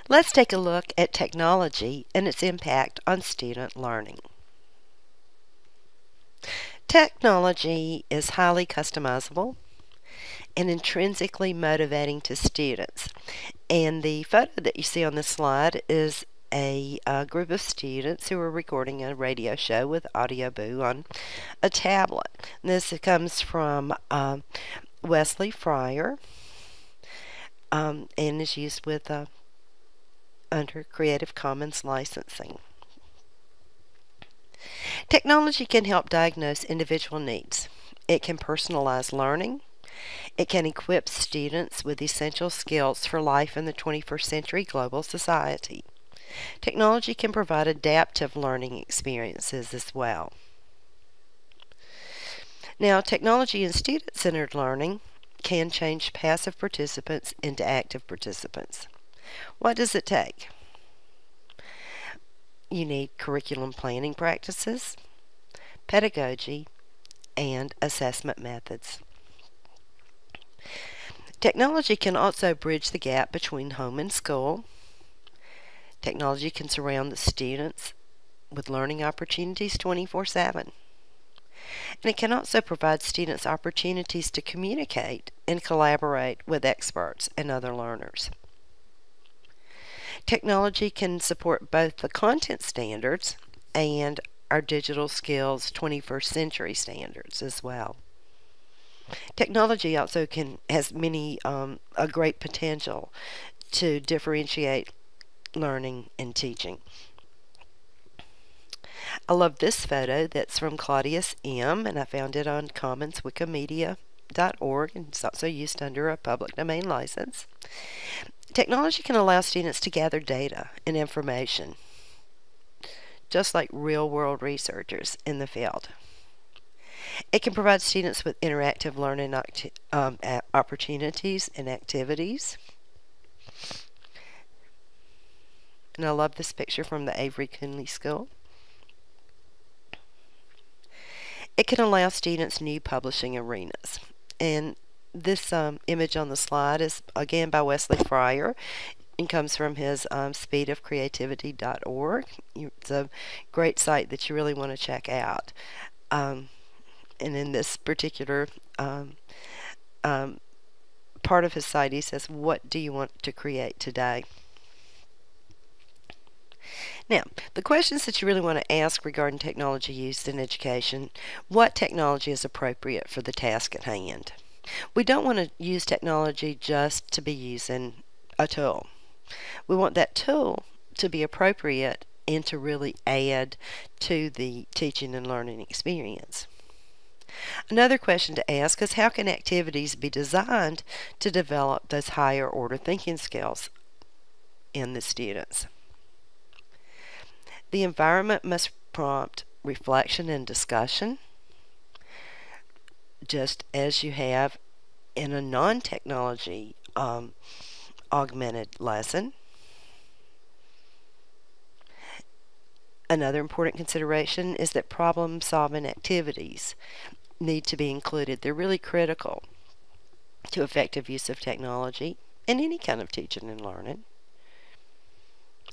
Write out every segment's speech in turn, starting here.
Let's take a look at technology and its impact on student learning. Technology is highly customizable and intrinsically motivating to students. And the photo that you see on this slide is a group of students who are recording a radio show with Audio Boo on a tablet. And this comes from Wesley Fryer and is used with under Creative Commons licensing. Technology can help diagnose individual needs. It can personalize learning. It can equip students with essential skills for life in the 21st century global society. Technology can provide adaptive learning experiences as well. Now, technology and student-centered learning can change passive participants into active participants. What does it take? You need curriculum planning practices, pedagogy, and assessment methods. Technology can also bridge the gap between home and school. Technology can surround the students with learning opportunities 24/7. And it can also provide students opportunities to communicate and collaborate with experts and other learners. Technology can support both the content standards and our digital skills 21st century standards as well. Technology also has a great potential to differentiate learning and teaching. I love this photo that's from Claudius M., and I found it on commonswikimedia.org, and it's also used under a public domain license. Technology can allow students to gather data and information, just like real-world researchers in the field. It can provide students with interactive learning opportunities and activities. And I love this picture from the Avery Coonley School. It can allow students new publishing arenas. And this image on the slide is again by Wesley Fryer and comes from his speedofcreativity.org. It's a great site that you really want to check out. And in this particular part of his site, he says, "What do you want to create today?" Now, the questions that you really want to ask regarding technology used in education: what technology is appropriate for the task at hand? We don't want to use technology just to be using a tool. We want that tool to be appropriate and to really add to the teaching and learning experience. Another question to ask is, how can activities be designed to develop those higher order thinking skills in the students? The environment must prompt reflection and discussion, just as you have in a non-technology augmented lesson. Another important consideration is that problem-solving activities need to be included. They're really critical to effective use of technology in any kind of teaching and learning.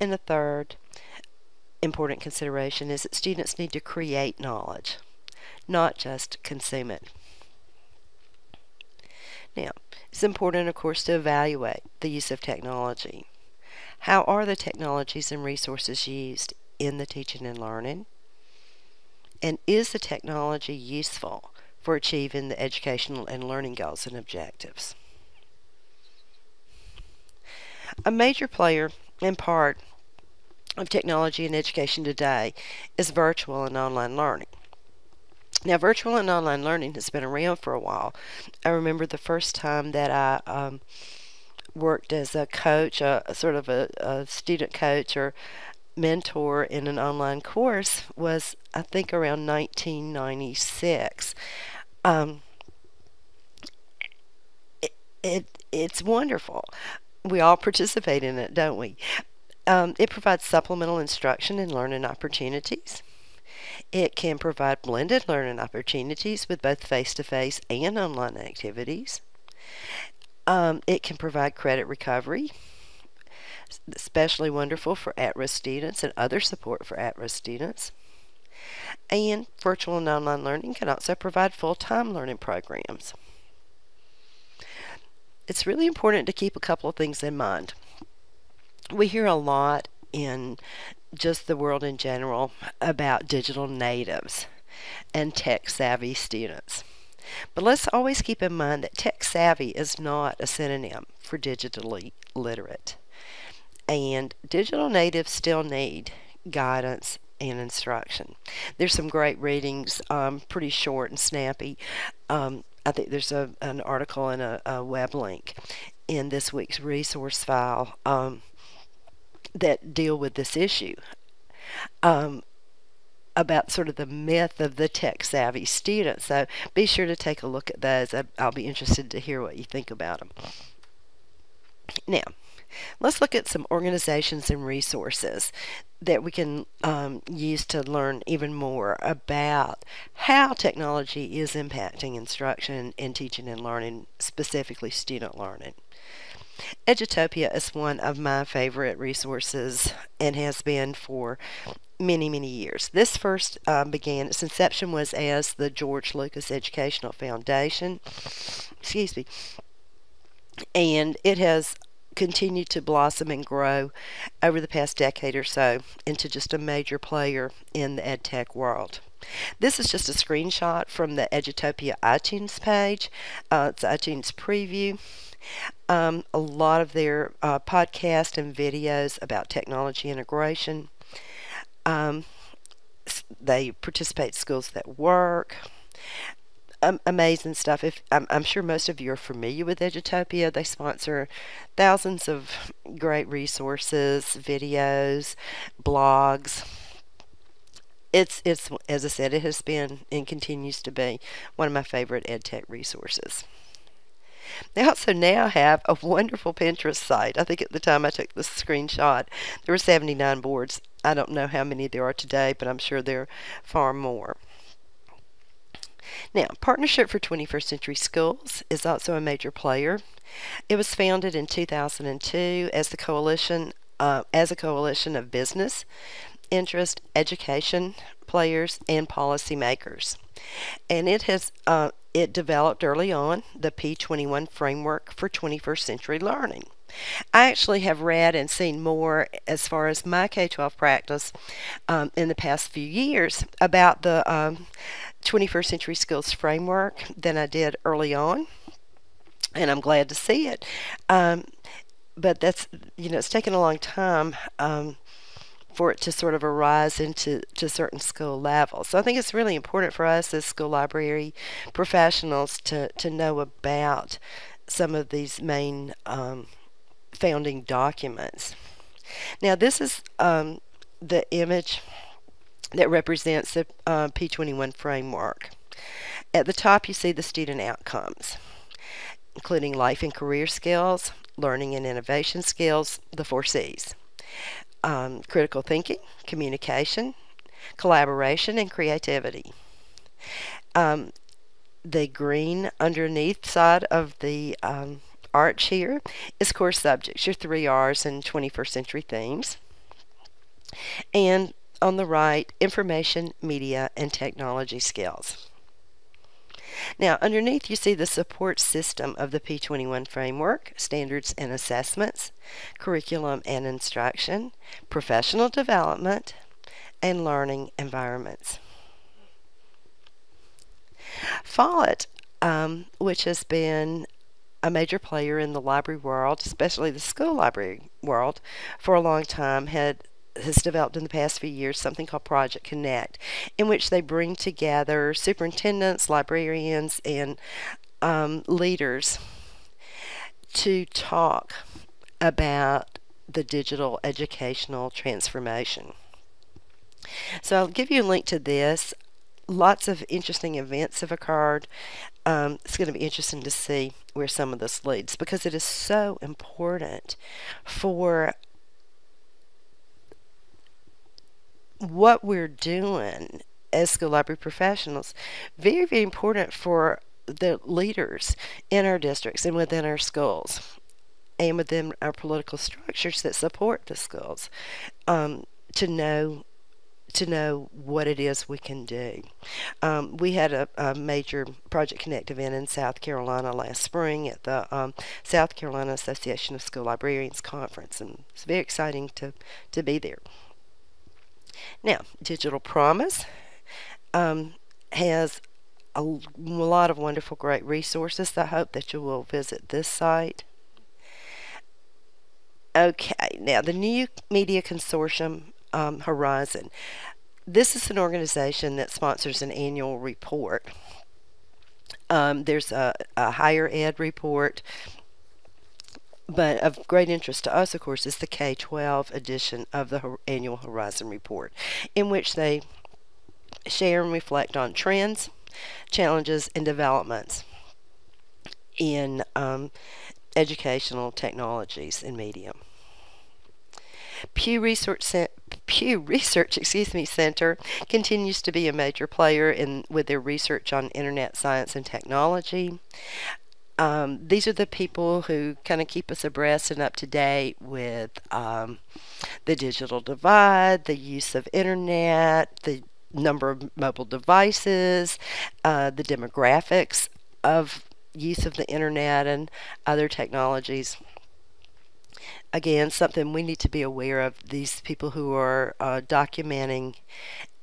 And the third important consideration is that students need to create knowledge, not just consume it. Now, it's important, of course, to evaluate the use of technology. How are the technologies and resources used in the teaching and learning? And is the technology useful for achieving the educational and learning goals and objectives? A major player and part of technology in education today is virtual and online learning. Now, virtual and online learning has been around for a while. I remember the first time that I worked as a coach, sort of a student coach or mentor in an online course was, I think, around 1996. It's wonderful. We all participate in it, don't we? It provides supplemental instruction and learning opportunities. It can provide blended learning opportunities with both face-to-face and online activities. It can provide credit recovery, especially wonderful for at-risk students and other support for at-risk students. And virtual and online learning can also provide full-time learning programs. It's really important to keep a couple of things in mind. We hear a lot in just the world in general about digital natives and tech-savvy students. But let's always keep in mind that tech-savvy is not a synonym for digitally literate. And digital natives still need guidance and instruction. There's some great readings, pretty short and snappy. I think there's an article and a web link in this week's resource file that deal with this issue, about sort of the myth of the tech-savvy student. So be sure to take a look at those. I'll be interested to hear what you think about them. Now, let's look at some organizations and resources that we can use to learn even more about how technology is impacting instruction and teaching and learning, specifically student learning. Edutopia is one of my favorite resources and has been for many years. This first began, its inception was as the George Lucas Educational Foundation, excuse me, and it has continued to blossom and grow over the past decade or so into just a major player in the ed tech world. This is just a screenshot from the Edutopia iTunes page. It's iTunes preview. A lot of their podcasts and videos about technology integration. They participate in Schools That Work. Amazing stuff. I'm sure most of you are familiar with Edutopia. They sponsor thousands of great resources, videos, blogs. It's as I said, it has been and continues to be one of my favorite ed tech resources. They also now have a wonderful Pinterest site. I think at the time I took this screenshot, there were 79 boards. I don't know how many there are today, but I'm sure there are far more. Now, Partnership for 21st Century Schools is also a major player. It was founded in 2002 as a coalition of business, interest, education players, and policymakers. And it developed early on the P21 Framework for 21st Century Learning. I actually have read and seen more as far as my K-12 practice in the past few years about the 21st Century Schools Framework than I did early on, and I'm glad to see it. But that's, it's taken a long time for it to sort of arise into certain school levels. So I think it's really important for us as school library professionals to know about some of these main founding documents. Now, this is the image that represents the P21 framework. At the top, you see the student outcomes, including life and career skills, learning and innovation skills, the 4 C's. Critical thinking, communication, collaboration, and creativity. The green underneath side of the arch here is core subjects, your 3 R's and 21st century themes. And on the right, information, media, and technology skills. Now, underneath you see the support system of the P21 framework, standards and assessments, curriculum and instruction, professional development, and learning environments. Follett, which has been a major player in the library world, especially the school library world, for a long time, has developed in the past few years something called Project Connect, in which they bring together superintendents, librarians, and leaders to talk about the digital educational transformation. So I'll give you a link to this. Lots of interesting events have occurred. It's going to be interesting to see where some of this leads, because it is so important for what we're doing as school library professionals. Very important for the leaders in our districts and within our schools. and within our political structures that support the schools, to know what it is we can do. We had a major Project Connect event in South Carolina last spring at the South Carolina Association of School Librarians Conference, and it's very exciting to be there. Now, Digital Promise has a lot of wonderful, great resources. I hope that you will visit this site. Okay, now the New Media Consortium, Horizon. This is an organization that sponsors an annual report. There's a higher ed report, but of great interest to us, of course, is the K-12 edition of the annual Horizon report, in which they share and reflect on trends, challenges, and developments in educational technologies and media. Pew Research Center continues to be a major player with their research on internet science and technology. These are the people who kind of keep us abreast and up to date with the digital divide, the use of internet, the number of mobile devices, the demographics of use of the internet and other technologies. Again, something we need to be aware of, these people who are documenting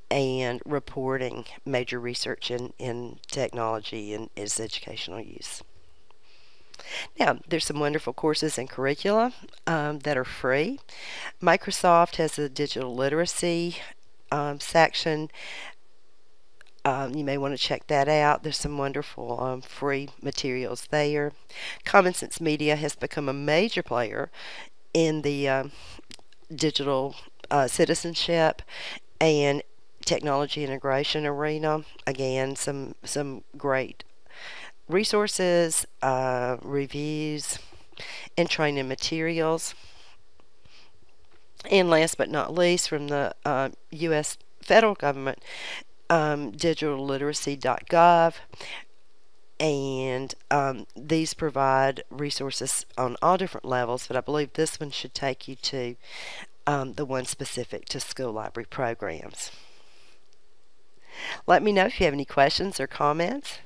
and reporting major research in technology and its educational use. Now, there's some wonderful courses and curricula that are free. Microsoft has a digital literacy section. You may want to check that out. There's some wonderful free materials there. Common Sense Media has become a major player in the digital citizenship and technology integration arena. Again, some great resources, reviews, and training materials. And last but not least, from the U.S. federal government, digitalliteracy.gov, and these provide resources on all different levels, but I believe this one should take you to the one specific to school library programs. Let me know if you have any questions or comments,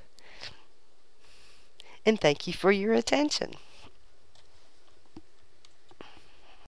and thank you for your attention.